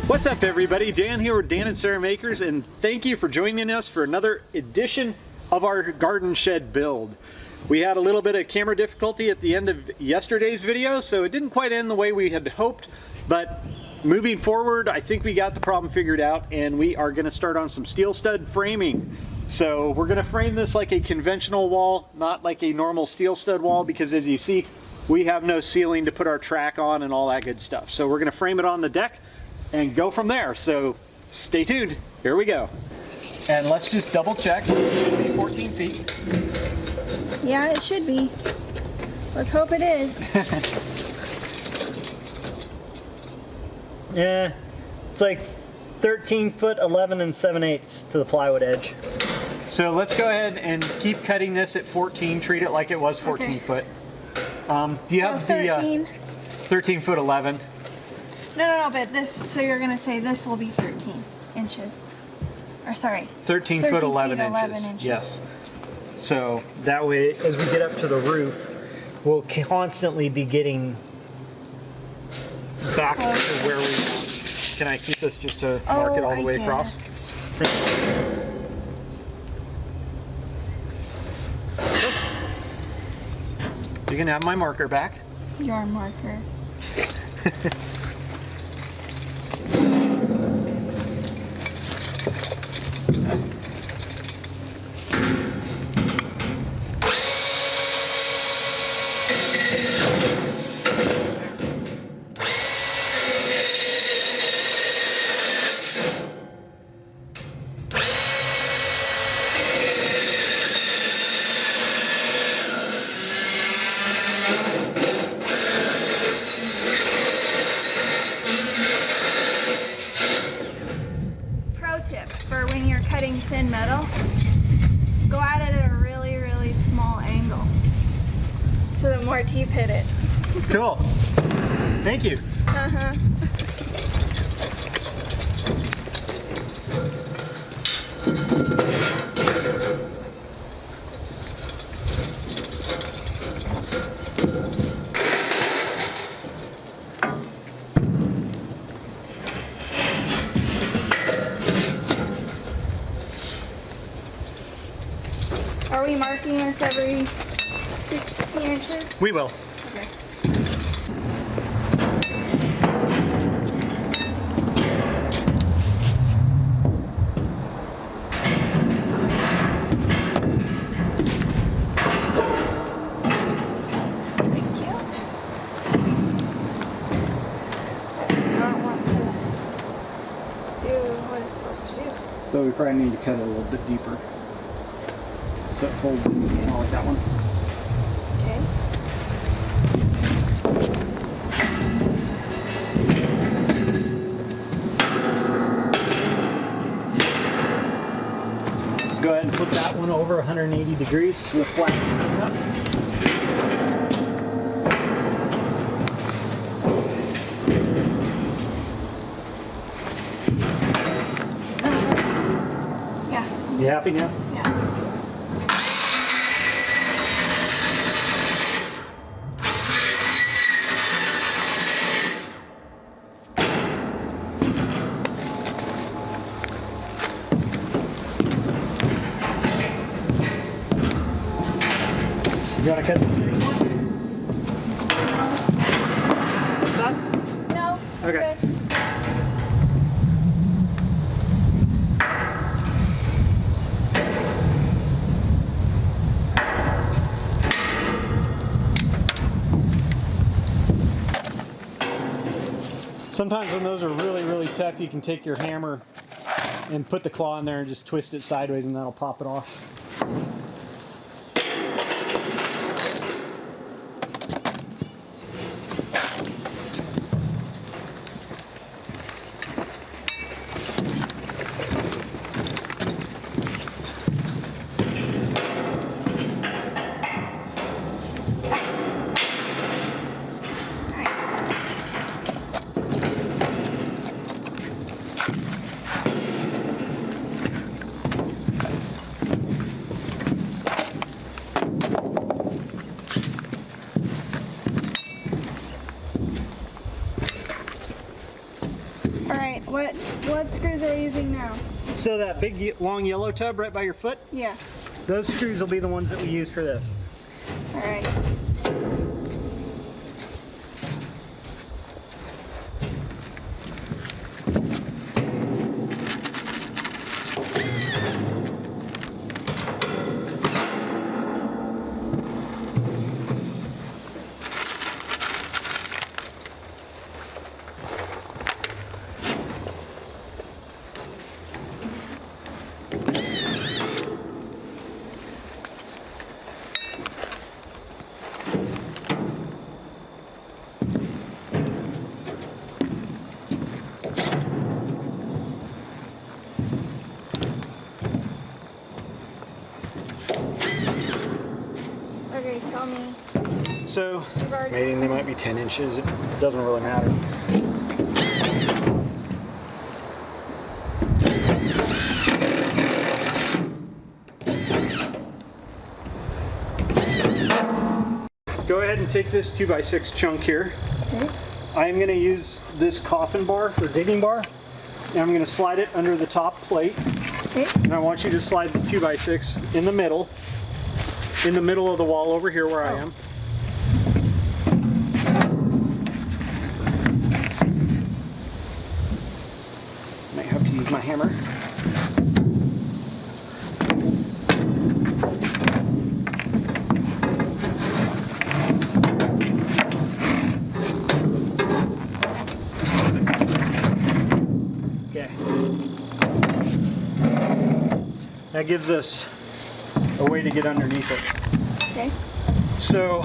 What's up everybody, Dan here with Dan and Sarah Makers, and thank you for joining us for another edition of our garden shed build. We had a little bit of camera difficulty at the end of yesterday's video, so it didn't quite end the way we had hoped, but moving forward I think we got the problem figured out, and we are going to start on some steel stud framing. So we're going to frame this like a conventional wall, not like a normal steel stud wall, because as you see we have no ceiling to put our track on and all that good stuff. So we're going to frame it on the deck and go from there. So stay tuned, here we go. And let's just double check, it should be 14 feet. Yeah, it should be. Let's hope it is. Yeah, it's like 13 foot 11 and 7/8 to the plywood edge. So let's go ahead and keep cutting this at 14, treat it like it was 14 Okay. foot. Do you have 13. the 13 foot 11? No, but this, so you're gonna say this will be 13 inches. Or sorry. 13 foot 11 inches. Yes. So that way, as we get up to the roof, we'll constantly be getting Back to where we want. Can I keep this just to mark it all the way across? You can have my marker back. Your marker. For when you're cutting thin metal, go at it at a really, really small angle so that more teeth hit it. Cool. Thank you. Uh-huh. Are we marking this every 60 inches? We will. Okay. Thank you. I don't want to do what it's supposed to do. So we probably need to cut it a little bit deeper. So it folds in, kind of like that one. Okay. go ahead and put that one over 180 degrees to the flat. Yeah. You happy now? Yeah. You want to cut the straight one? What's that? No. Okay. Good. Sometimes when those are really, really tough, you can take your hammer and put the claw in there and just twist it sideways, and that'll pop it off. What screws are you using now? So that big long yellow tub right by your foot, Yeah. those screws will be the ones that we use for this. All right. Okay, tell me. So, You've already- maybe they might be 10 inches. It doesn't really matter. Go ahead and take this 2x6 chunk here. Okay. I am going to use this coffin bar or digging bar, and I'm going to slide it under the top plate. Okay. And I want you to slide the 2x6 in the middle of the wall over here where I am. Might have to use my hammer. Okay. That gives us a way to get underneath it. Okay. So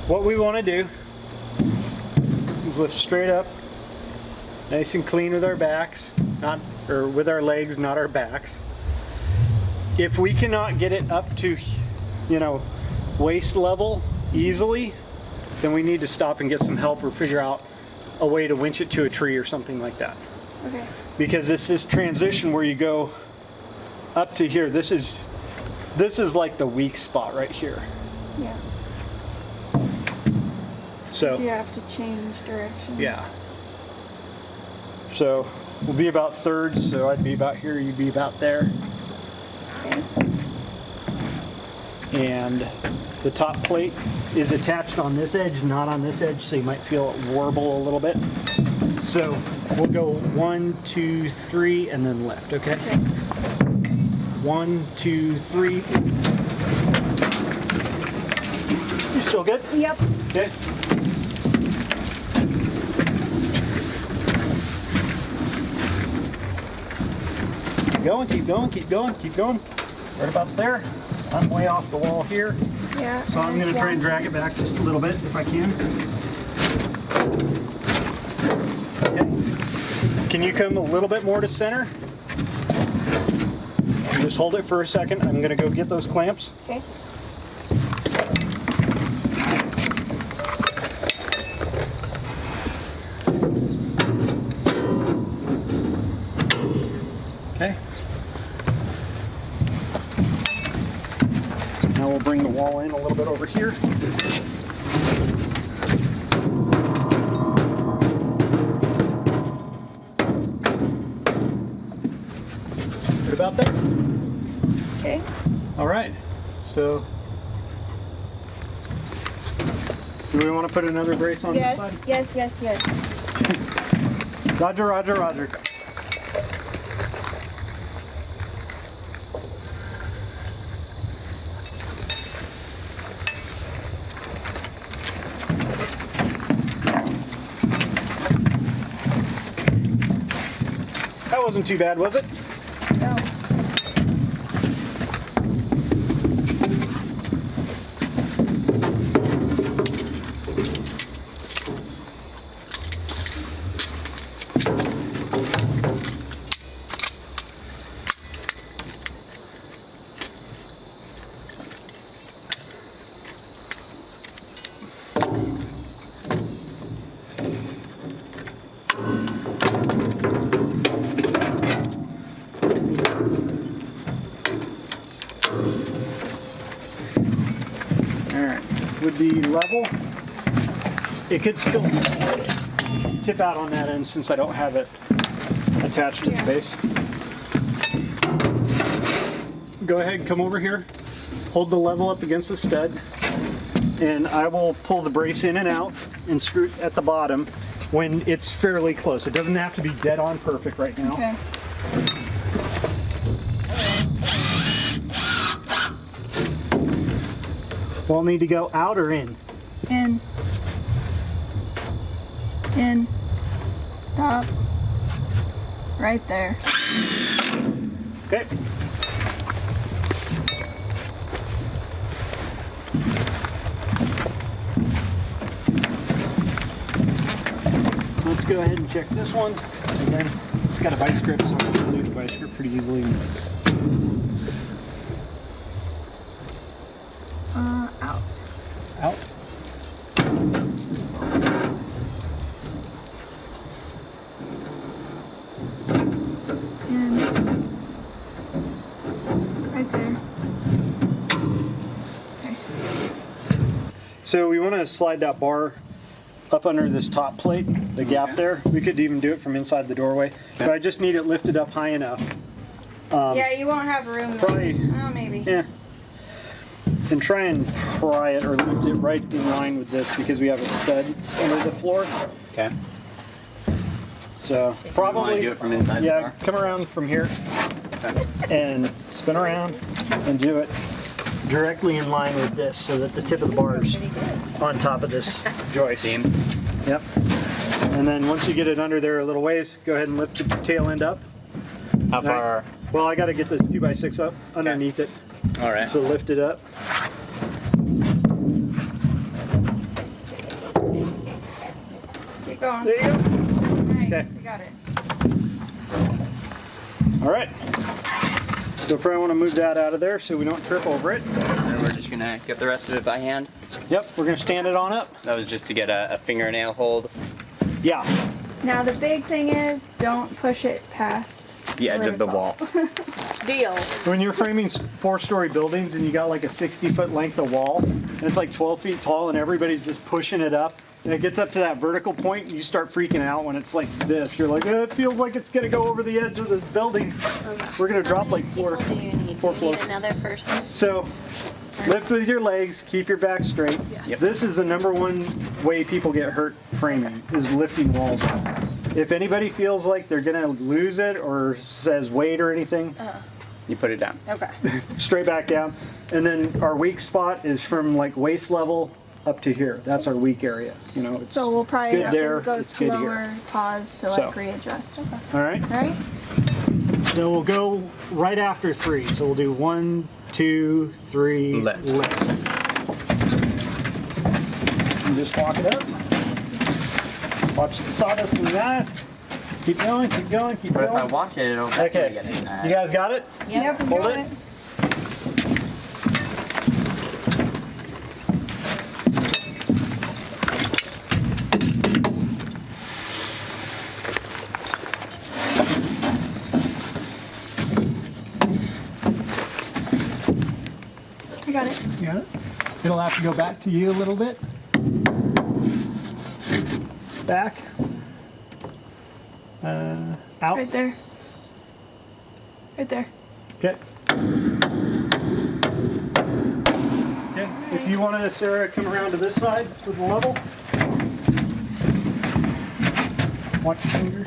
what we want to do is lift straight up, nice and clean with our backs, with our legs, not our backs. If we cannot get it up to, waist level easily, then we need to stop and get some help or figure out a way to winch it to a tree or something like that. Okay. Because it's this transition where you go up to here. This is like the weak spot right here. Yeah. So you have to change directions. yeah. So we'll be about thirds. So I'd be about here. You'd be about there. Okay. And the top plate is attached on this edge, not on this edge. So you might feel it warble a little bit. So we'll go 1, 2, 3, and then left. Okay. 1, 2, 3. You still good? Yep. Okay. Keep going, keep going, keep going, keep going. Right about there. I'm way off the wall here. Yeah. So I'm going to try and drag it back just a little bit if I can. Okay. Can you come a little bit more to center? Just hold it for a second. I'm going to go get those clamps. Okay. Okay. Now we'll bring the wall in a little bit over here. Good about there? Okay. All right. So, do we want to put another brace on this side? Yes. Roger, roger, roger. That wasn't too bad, was it? No. Would be level. It could still tip out on that end since I don't have it attached to the base. Go ahead, come over here, hold the level up against the stud, and I will pull the brace in and out and screw it at the bottom when it's fairly close. It doesn't have to be dead on perfect right now. Okay. Wall need to go out or in? In. In. Stop. Right there. Okay. So let's go ahead and check this one. Again, it's got a vice grip, so I can move the vice grip pretty easily. Out. Out. In. Right there. Okay. So we want to slide that bar up under this top plate, the gap there. We could even do it from inside the doorway, but I just need it lifted up high enough. Yeah, you won't have room. Probably. Oh, maybe. Yeah. And try and pry it or lift it right in line with this because we have a stud under the floor. Okay. So You want probably, to do it from inside the yeah, door? come around from here Okay. and spin around and do it directly in line with this so that the tip of the bar is on top of this joist. Seam. Yep. And then once you get it under there a little ways, go ahead and lift the tail end up. How far? Well, I got to get this 2x6 up underneath it. All right. So lift it up. Keep going. There you go. Nice. Okay. We got it. All right. So probably want to move that out of there so we don't trip over it. And we're just gonna get the rest of it by hand. Yep, we're going to stand it on up. That was just to get a fingernail hold. Yeah. Now the big thing is, don't push it past The edge of the wall. Deal. When you're framing 4-story buildings and you got like a 60-foot length of wall, and it's like 12 feet tall and everybody's just pushing it up, and it gets up to that vertical point, and you start freaking out when it's like this. You're like, it feels like it's going to go over the edge of the building. We're going to drop like four Do you need floors. another person? So lift with your legs, keep your back straight. Yep. This is the #1 way people get hurt framing, is lifting walls up. If anybody feels like they're gonna lose it or says wait or anything, You put it down. Okay. straight back down. And then our weak spot is from like waist level up to here. That's our weak area. You know, it's So we'll probably good have there, to go it's good here. slower, pause to So. like readjust. Okay. All right. Right? So we'll go right after 3. So we'll do 1, 2, 3, Lift. lift. And just walk it up. Watch the sawdust in the eyes. Keep going, keep going, keep But if I going. watch it, it'll definitely Okay. get in there. You guys got it? Yep. Hold got it. I got it. You got it? It'll have to go back to you a little bit. Back. Out. Right there. Right there. Okay. Okay. If you want to, Sarah, come around to this side with the level. Watch your fingers.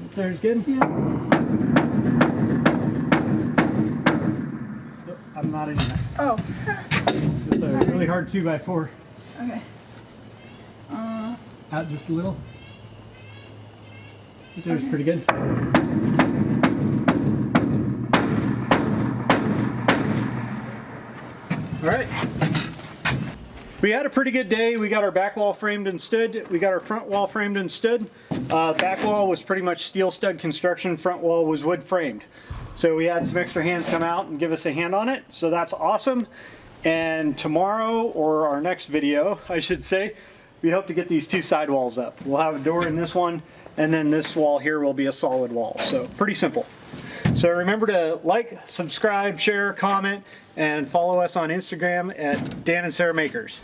Right there's good. Yeah. Still, I'm not in yet. Oh. It's a really hard 2x4. Okay. Out just a little. Right there's pretty good. All right. We had a pretty good day. We got our back wall framed and stood. We got our front wall framed and stood. Back wall was pretty much steel stud construction. Front wall was wood framed. So we had some extra hands come out and give us a hand on it. So that's awesome. And tomorrow, or our next video, I should say, we hope to get these 2 side walls up. We'll have a door in this one, and then this wall here will be a solid wall. So pretty simple. So remember to like, subscribe, share, comment, and follow us on Instagram at Dan and Sarah Makers.